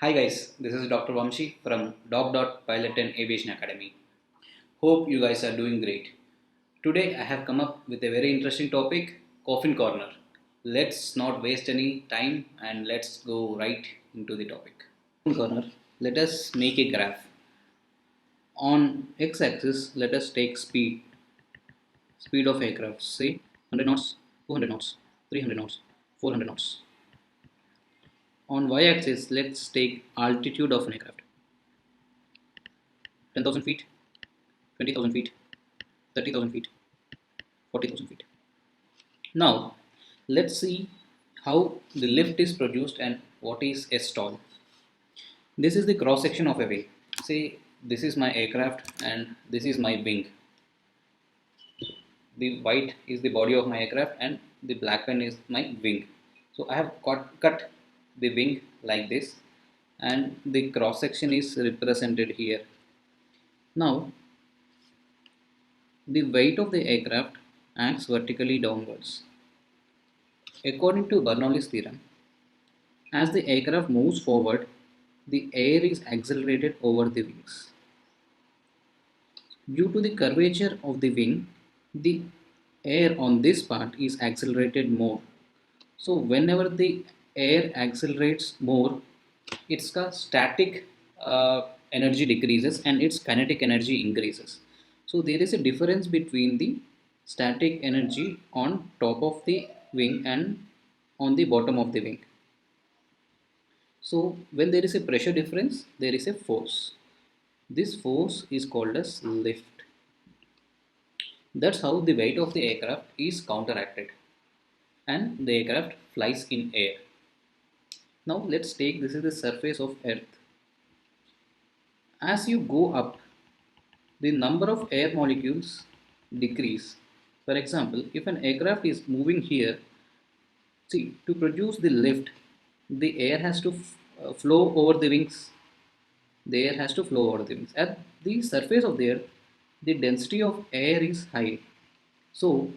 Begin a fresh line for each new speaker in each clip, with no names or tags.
Hi guys, this is Dr. Vamshi from Pilot and Aviation Academy. Hope you guys are doing great. Today I have come up with a very interesting topic, Coffin Corner. Let's not waste any time and let's go right into the topic. Coffin Corner, let us make a graph. On x-axis, let us take speed of aircraft, say 100 knots, 200 knots, 300 knots, 400 knots. On y-axis, let's take altitude of an aircraft, 10,000 feet, 20,000 feet, 30,000 feet, 40,000 feet. Now, let's see how the lift is produced and what is a stall. This is the cross section of a wing. Say this is my aircraft and this is my wing. The white is the body of my aircraft and the black one is my wing. So I have cut the wing like this and the cross section is represented here. Now, the weight of the aircraft acts vertically downwards. According to Bernoulli's theorem, as the aircraft moves forward, the air is accelerated over the wings. Due to the curvature of the wing, the air on this part is accelerated more. So whenever the air accelerates more, its static energy decreases and its kinetic energy increases. So there is a difference between the static energy on top of the wing and on the bottom of the wing. So when there is a pressure difference, there is a force. This force is called as lift. That's how the weight of the aircraft is counteracted and the aircraft flies in air. Now let's take this is the surface of Earth. As you go up, the number of air molecules decrease. For example, if an aircraft is moving here, see to produce the lift, the air has to flow over the wings. The air has to flow over the wings. At the surface of the earth, the density of air is high. So,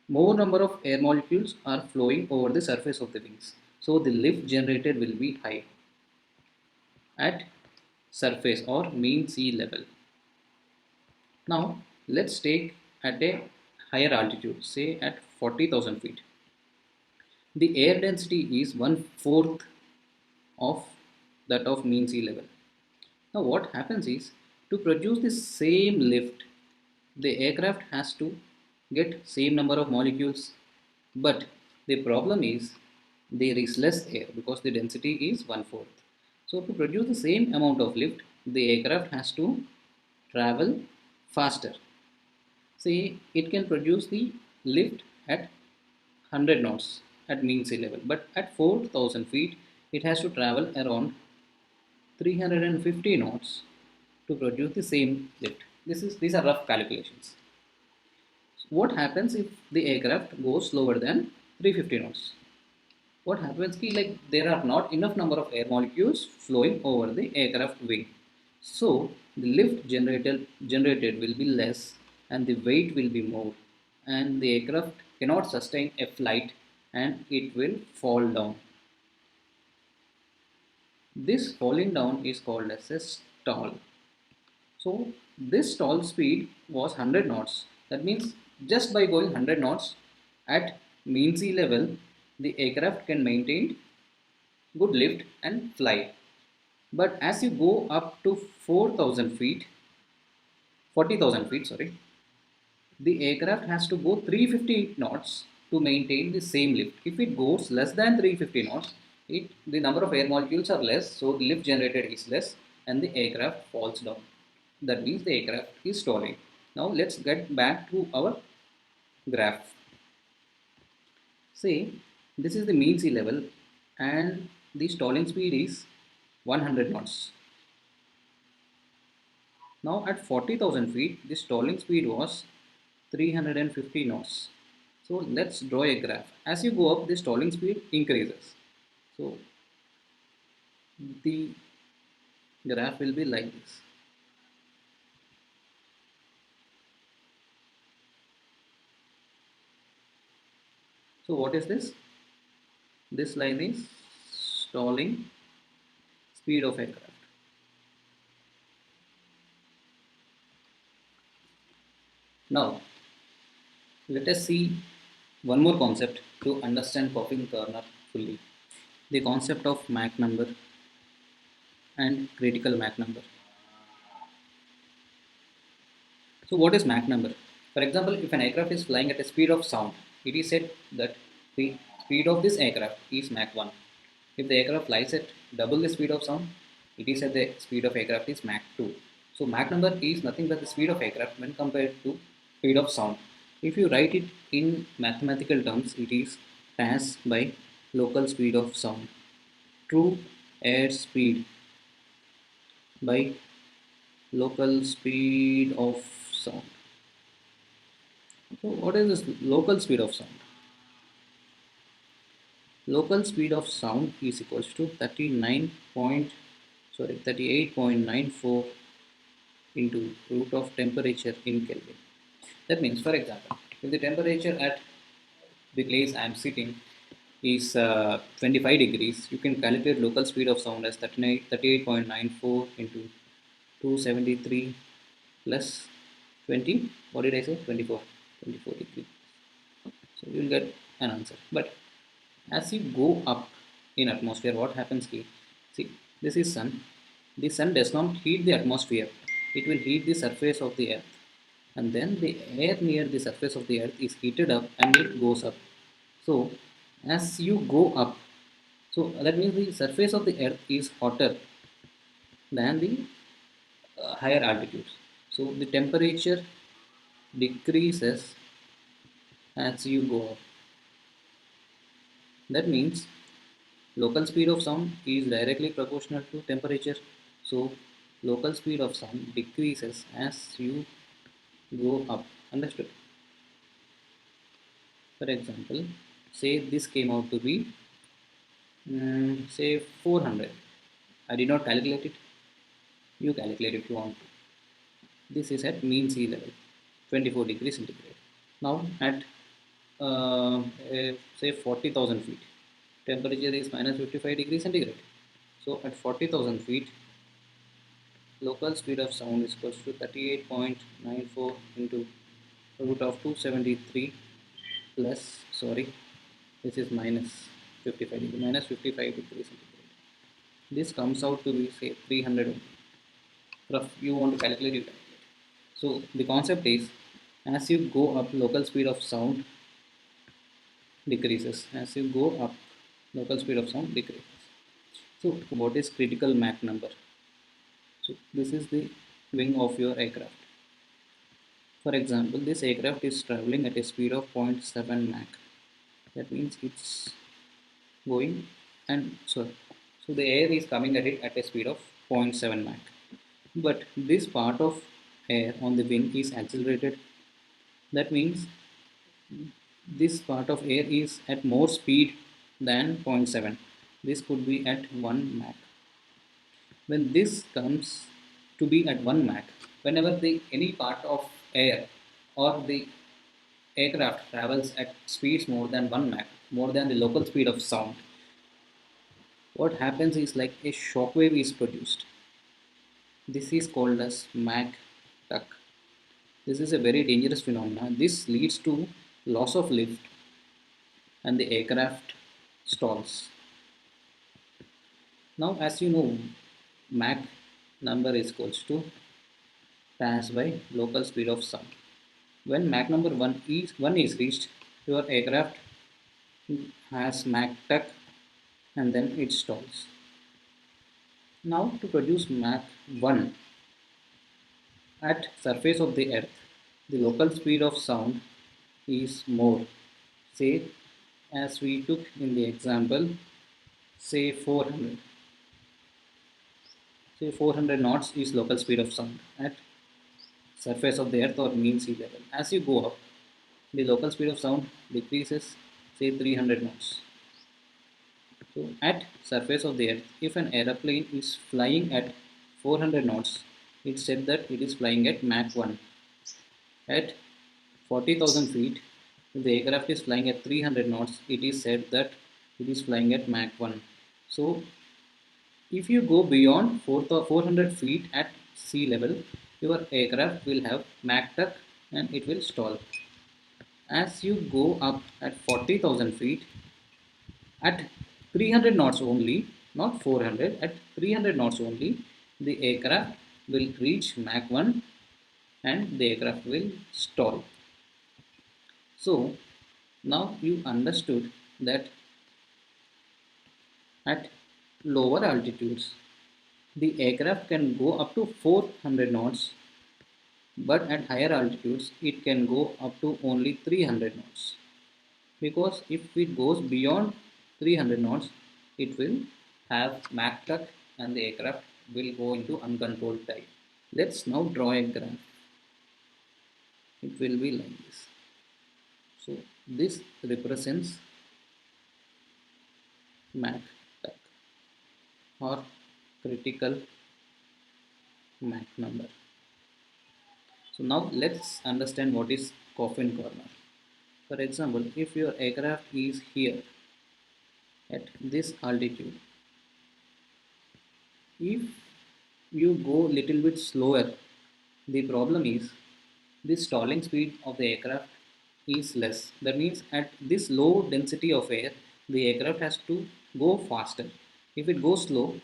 more number of air molecules are flowing over the surface of the wings. So, the lift generated will be high at surface or mean sea level. Now, let's take at a higher altitude, say at 40,000 feet. The air density is one fourth of that of mean sea level. Now what happens is to produce the same lift, the aircraft has to get same number of molecules, but the problem is there is less air because the density is one fourth. So to produce the same amount of lift, the aircraft has to travel faster. Say it can produce the lift at 100 knots at mean sea level, but at 4,000 feet it has to travel around 350 knots to produce the same lift. These are rough calculations. So what happens if the aircraft goes slower than 350 knots? What happens is like there are not enough number of air molecules flowing over the aircraft wing. So the lift generated will be less and the weight will be more and the aircraft cannot sustain a flight and it will fall down. This falling down is called as a stall. So this stall speed was 100 knots. That means just by going 100 knots at mean sea level, the aircraft can maintain good lift and fly. But as you go up to 4,000 feet, 40,000 feet, sorry, the aircraft has to go 350 knots to maintain the same lift. If it goes less than 350 knots, the number of air molecules are less, so the lift generated is less and the aircraft falls down. That means the aircraft is stalling. Now let's get back to our graph. Say this is the mean sea level and the stalling speed is 100 knots. Now at 40,000 feet the stalling speed was 350 knots. So let's draw a graph. As you go up the stalling speed increases. So the graph will be like this. So what is this? This line is stalling speed of aircraft. Now, let us see one more concept to understand popping corner fully. The concept of Mach number and critical Mach number. So what is Mach number? For example, if an aircraft is flying at a speed of sound, it is said that the speed of this aircraft is Mach 1. If the aircraft flies at double the speed of sound, it is said the speed of aircraft is Mach 2. So Mach number is nothing but the speed of aircraft when compared to speed of sound. If you write it in mathematical terms, it is TAS by local speed of sound. True air speed by local speed of sound. So what is this local speed of sound? Local speed of sound is equals to 38.94 into root of temperature in Kelvin. That means, for example, if the temperature at the place I am sitting is 25 degrees, you can calculate local speed of sound as 38.94 into 273 plus 20. What did I say? 24. 24 degrees. So you will get an answer. But as you go up in atmosphere, what happens here? See, this is sun. The sun does not heat the atmosphere. It will heat the surface of the earth. And then the air near the surface of the earth is heated up and it goes up. So as you go up, so that means the surface of the earth is hotter than the higher altitudes. So the temperature decreases as you go up. That means local speed of sound is directly proportional to temperature. So local speed of sound decreases as you go up. Understood? For example, say this came out to be say 400. I did not calculate it. You calculate if you want to. This is at mean sea level, 24 degrees centigrade. Now at say 40,000 feet, temperature is minus 55 degrees centigrade. So at 40,000 feet, local speed of sound is equals to 38.94 into root of 273 plus, sorry, this is minus 55 degree, minus 55 degrees centigrade. This comes out to be say 300 only. If you want to calculate, you calculate. So the concept is as you go up, local speed of sound decreases. As you go up, local speed of sound decreases. So what is critical Mach number? So this is the wing of your aircraft. For example, this aircraft is traveling at a speed of 0.7 Mach. That means it's going and so the air is coming at it at a speed of 0.7 Mach. But this part of air on the wing is accelerated. That means this part of air is at more speed than zero point 0.7. This could be at 1 Mach. When this comes to be at 1 Mach, whenever the any part of air or the aircraft travels at speeds more than 1 Mach, more than the local speed of sound, what happens is like a shock wave is produced. This is called as Mach tuck. This is a very dangerous phenomenon. This leads to loss of lift and the aircraft stalls. Now, as you know, Mach number is equals to TAS by local speed of sound. When Mach number 1 is reached, your aircraft has Mach tuck and then it stalls. Now, to produce Mach 1 at surface of the earth, the local speed of sound is more. Say, as we took in the example, say 400. Say 400 knots is local speed of sound at surface of the earth or mean sea level. As you go up, the local speed of sound decreases, say 300 knots. So at surface of the earth, if an aeroplane is flying at 400 knots, it's said that it is flying at Mach 1. At 40,000 feet, if the aircraft is flying at 300 knots, it is said that it is flying at Mach 1. So If you go beyond 400 feet at sea level, your aircraft will have Mach tuck and it will stall. As you go up at 40,000 feet at 300 knots only, not 400, at 300 knots only, the aircraft will reach Mach 1 and the aircraft will stall. So now you understood that at lower altitudes, the aircraft can go up to 400 knots, but at higher altitudes, it can go up to only 300 knots. Because if it goes beyond 300 knots, it will have Mach tuck and the aircraft will go into uncontrolled dive. Let's now draw a graph. It will be like this. So this represents Mach tuck or critical Mach number. So now let's understand what is coffin corner. For example, if your aircraft is here at this altitude, if you go little bit slower, the problem is the stalling speed of the aircraft is less. That means at this low density of air, the aircraft has to go faster. If it goes slow,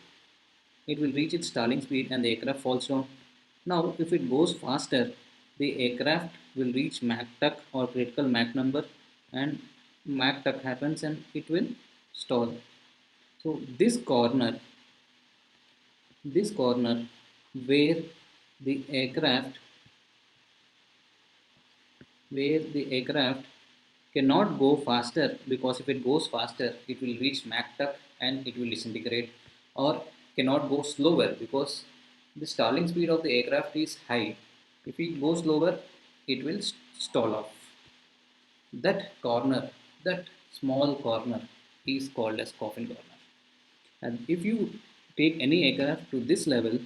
it will reach its stalling speed and the aircraft falls down. Now, if it goes faster, the aircraft will reach Mach tuck or critical Mach number, and Mach tuck happens and it will stall. So this corner where the aircraft where the aircraft cannot go faster, because if it goes faster it will reach Mach tuck and it will disintegrate, or cannot go slower because the stalling speed of the aircraft is high. If it goes slower it will stall off. That small corner is called as coffin corner. And if you take any aircraft to this level,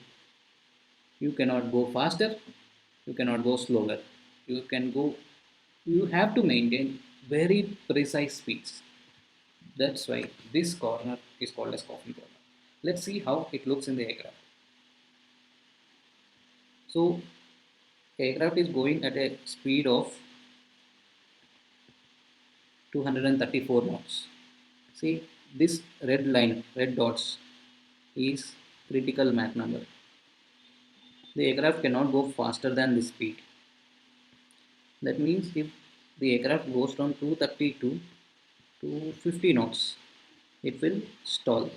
you cannot go faster, you cannot go slower, you can go you have to maintain very precise speeds. That's why this corner is called as coffin corner. Let's see how it looks in the aircraft. So aircraft is going at a speed of 234 knots. See, this red dots is critical Mach number. The aircraft cannot go faster than this speed. That means if the aircraft goes from 232 to 50 knots, it will stall.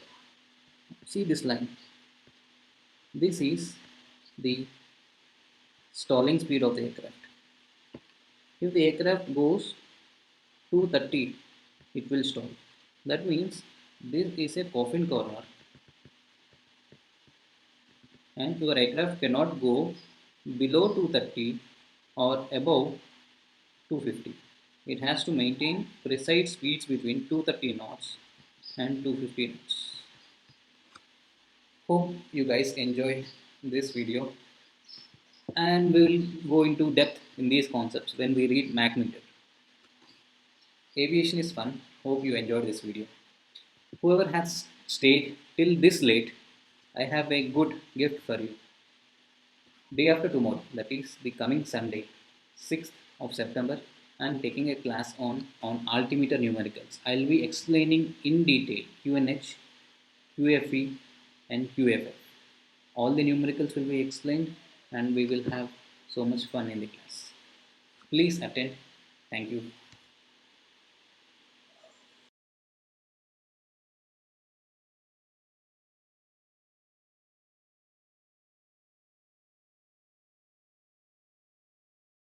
See this line. This is the stalling speed of the aircraft. If the aircraft goes 230, it will stall. That means this is a coffin corner and your aircraft cannot go below 230 or above 250. It has to maintain precise speeds between 230 knots and 250 knots. Hope you guys enjoyed this video, and we will go into depth in these concepts when we read Mach meter. Aviation is fun. Hope you enjoyed this video. Whoever has stayed till this late, I have a good gift for you. Day after tomorrow, that is the coming Sunday, 6th of September, I am taking a class on altimeter numericals. I will be explaining in detail QNH, QFE and QFF. All the numericals will be explained and we will have so much fun in the class. Please attend. Thank you.